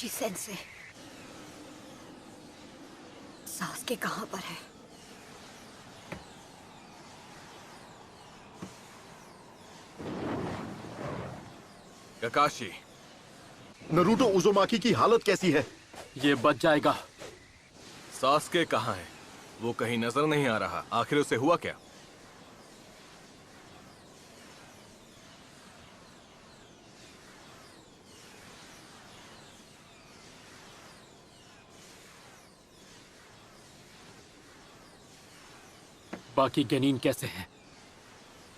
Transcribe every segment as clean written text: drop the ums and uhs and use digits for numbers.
काकाशी sense, Sasuke कहाँ पर है? काकाशी, नरूटो उज़ुमाकी की हालत कैसी है? ये बच जाएगा। सास्के कहाँ है? वो कहीं नजर नहीं आ रहा। आखिर उसे हुआ क्या? बाकी गेनिन कैसे हैं?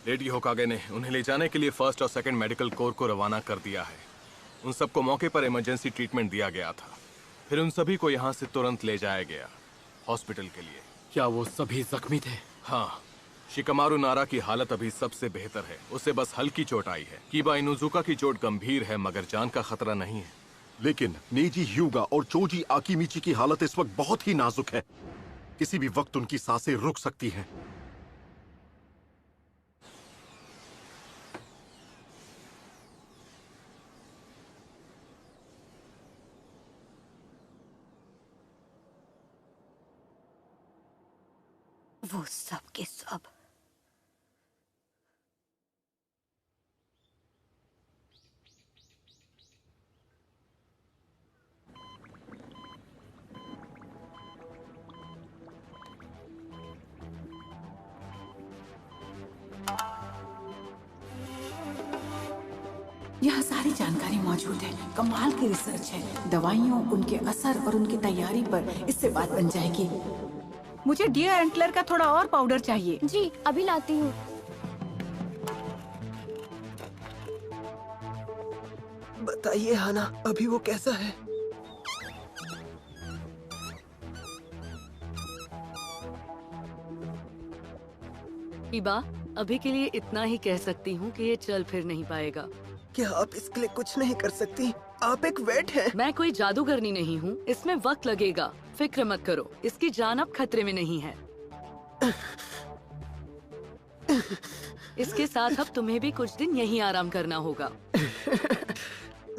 लेडी होकागे ने उन्हें ले जाने के लिए फर्स्ट और सेकंड मेडिकल कोर को रवाना कर दिया है। उन सबको मौके पर इमरजेंसी ट्रीटमेंट दिया गया था। फिर उन सभी को यहाँ से तुरंत ले जाया गया हॉस्पिटल के लिए। क्या वो सभी जख्मी थे? हाँ, शिकमारू नारा की हालत अभी सबसे बेहतर है। उसे बस हल्की चोट आई है। कीबा इनुजुका की चोट गंभीर है मगर जान का खतरा नहीं है। लेकिन नेजी ह्यूगा और चोजी आकिमिची की हालत इस वक्त बहुत ही नाजुक है। किसी भी वक्त उनकी सांसें रुक सकती हैं। वो सब के सब यहाँ सारी जानकारी मौजूद है। कमाल की रिसर्च है। दवाइयों, उनके असर और उनकी तैयारी पर इससे बात बन जाएगी। मुझे डियर एंटलर का थोड़ा और पाउडर चाहिए। जी अभी लाती हूँ। बताइए हाना, अभी वो कैसा है? कीबा, अभी के लिए इतना ही कह सकती हूँ कि ये चल फिर नहीं पाएगा। क्या आप इसके लिए कुछ नहीं कर सकती? आप एक वेट हैं। मैं कोई जादूगरनी नहीं हूँ। इसमें वक्त लगेगा, फिक्र मत करो। इसकी जान अब खतरे में नहीं है। इसके साथ अब तुम्हें भी कुछ दिन यहीं आराम करना होगा।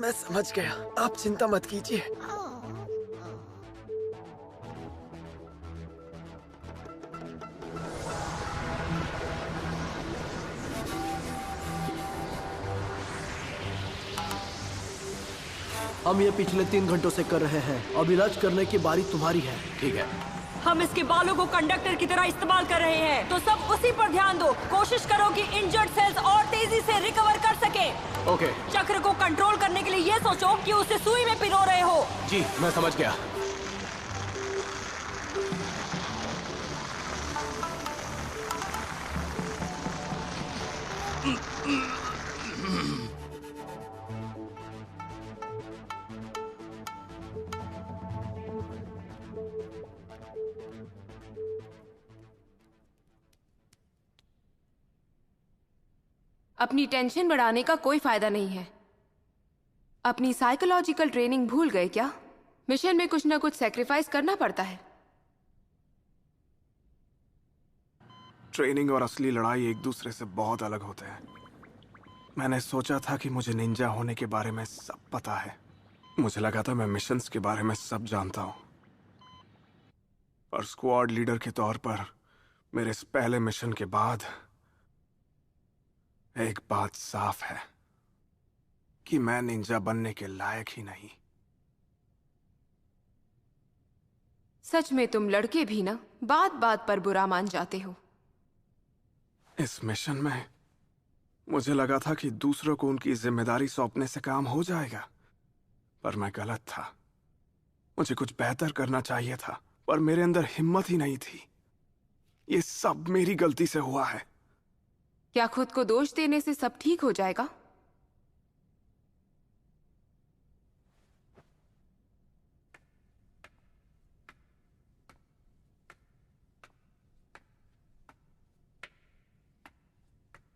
मैं समझ गया, आप चिंता मत कीजिए। हम ये पिछले 3 घंटों से कर रहे हैं। अब इलाज करने की बारी तुम्हारी है। ठीक है। हम इसके बालों को कंडक्टर की तरह इस्तेमाल कर रहे हैं, तो सब उसी पर ध्यान दो। कोशिश करो कि इंजर्ड सेल्स और तेजी से रिकवर कर सके। ओके। चक्र को कंट्रोल करने के लिए ये सोचो कि उसे सुई में पिरो रहे हो। जी, मैं समझ गया। अपनी टेंशन बढ़ाने का कोई फायदा नहीं है। अपनी साइकोलॉजिकल ट्रेनिंग भूल गए क्या? मिशन में कुछ ना कुछ सैक्रिफाइस करना पड़ता है। ट्रेनिंग और असली लड़ाई एक दूसरे से बहुत अलग होते हैं। मैंने सोचा था कि मुझे निंजा होने के बारे में सब पता है। मुझे लगा था मैं मिशंस के बारे में सब जानता हूं। पर स्क्वाड लीडर के तौर पर मेरे इस पहले मिशन के बाद एक बात साफ है कि मैं निंजा बनने के लायक ही नहीं। सच में तुम लड़के भी ना बात बात पर बुरा मान जाते हो। इस मिशन में मुझे लगा था कि दूसरों को उनकी जिम्मेदारी सौंपने से काम हो जाएगा, पर मैं गलत था। मुझे कुछ बेहतर करना चाहिए था, पर मेरे अंदर हिम्मत ही नहीं थी। ये सब मेरी गलती से हुआ है। क्या खुद को दोष देने से सब ठीक हो जाएगा?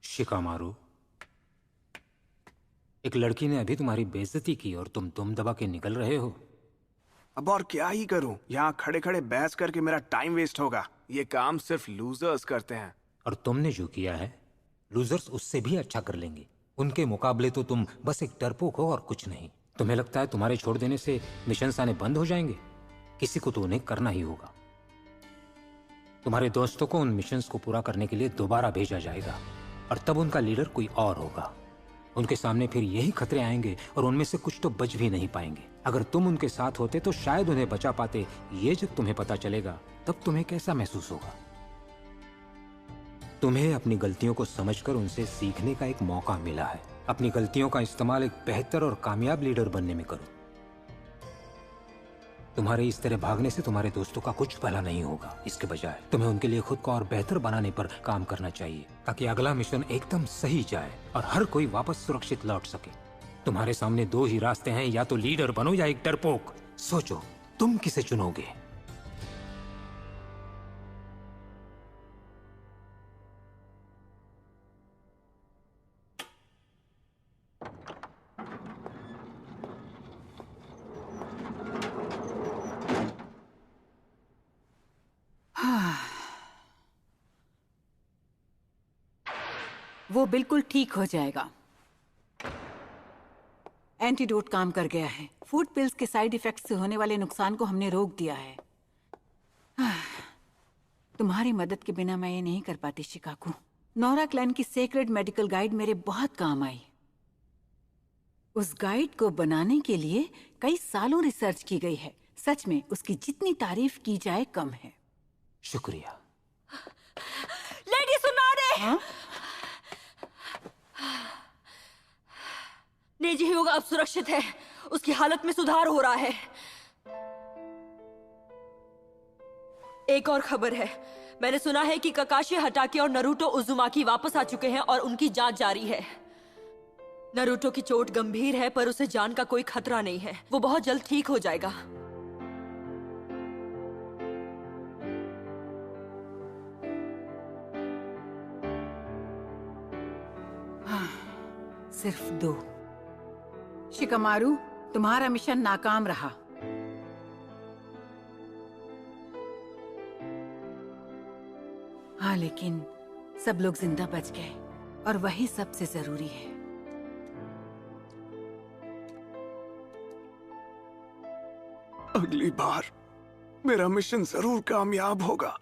शिकामारू, एक लड़की ने अभी तुम्हारी बेइज्जती की और तुम दम दबा के निकल रहे हो। अब और क्या ही करूं? यहाँ खड़े खड़े बहस करके मेरा टाइम वेस्ट होगा। ये काम सिर्फ लूजर्स करते हैं। और तुमने जो किया है, लूजर्स उससे भी अच्छा कर लेंगे। उनके मुकाबले तो तुम बस एक डरपोक हो और कुछ नहीं। तुम्हें लगता है तुम्हारे छोड़ देने से मिशंस आने बंद हो जाएंगे? किसी को तो उन्हें करना ही होगा। तुम्हारे दोस्तों को उन मिशंस को पूरा करने के लिए दोबारा भेजा जाएगा और तब उनका लीडर कोई और होगा। उनके सामने फिर यही खतरे आएंगे और उनमें से कुछ तो बच भी नहीं पाएंगे। अगर तुम उनके साथ होते तो शायद उन्हें बचा पाते। ये जब तुम्हें पता चलेगा तब तुम्हें कैसा महसूस होगा? तुम्हें अपनी गलतियों को समझकर उनसे सीखने का एक मौका मिला है। अपनी गलतियों का इस्तेमाल एक बेहतर और कामयाब लीडर बनने में करो। तुम्हारे इस तरह भागने से तुम्हारे दोस्तों का कुछ भला नहीं होगा। इसके बजाय तुम्हें उनके लिए खुद को और बेहतर बनाने पर काम करना चाहिए ताकि अगला मिशन एकदम सही जाए और हर कोई वापस सुरक्षित लौट सके। तुम्हारे सामने दो ही रास्ते हैं, या तो लीडर बनो या एक डरपोक। सोचो तुम किसे चुनोगे? वो बिल्कुल ठीक हो जाएगा। एंटीडोट काम कर गया है। फूड पिल्स के साइड इफेक्ट से होने वाले नुकसान को हमने रोक दिया है। तुम्हारी मदद के बिना मैं ये नहीं कर पाती शिकाकू। नोरा क्लैन की सेक्रेड मेडिकल गाइड मेरे बहुत काम आई। उस गाइड को बनाने के लिए कई सालों रिसर्च की गई है। सच में उसकी जितनी तारीफ की जाए कम है। शुक्रिया। लेडी सुनारे! हाँ? नेजी ह्यूगा अब सुरक्षित है। उसकी हालत में सुधार हो रहा है। एक और खबर है। मैंने सुना है कि ककाशी हटाके और नरूटो उजुमाकी वापस आ चुके हैं और उनकी जांच जारी है। नरूटो की चोट गंभीर है पर उसे जान का कोई खतरा नहीं है। वो बहुत जल्द ठीक हो जाएगा। सिर्फ 2। शिकामारू, तुम्हारा मिशन नाकाम रहा। हाँ, लेकिन सब लोग जिंदा बच गए और वही सबसे जरूरी है। अगली बार मेरा मिशन जरूर कामयाब होगा।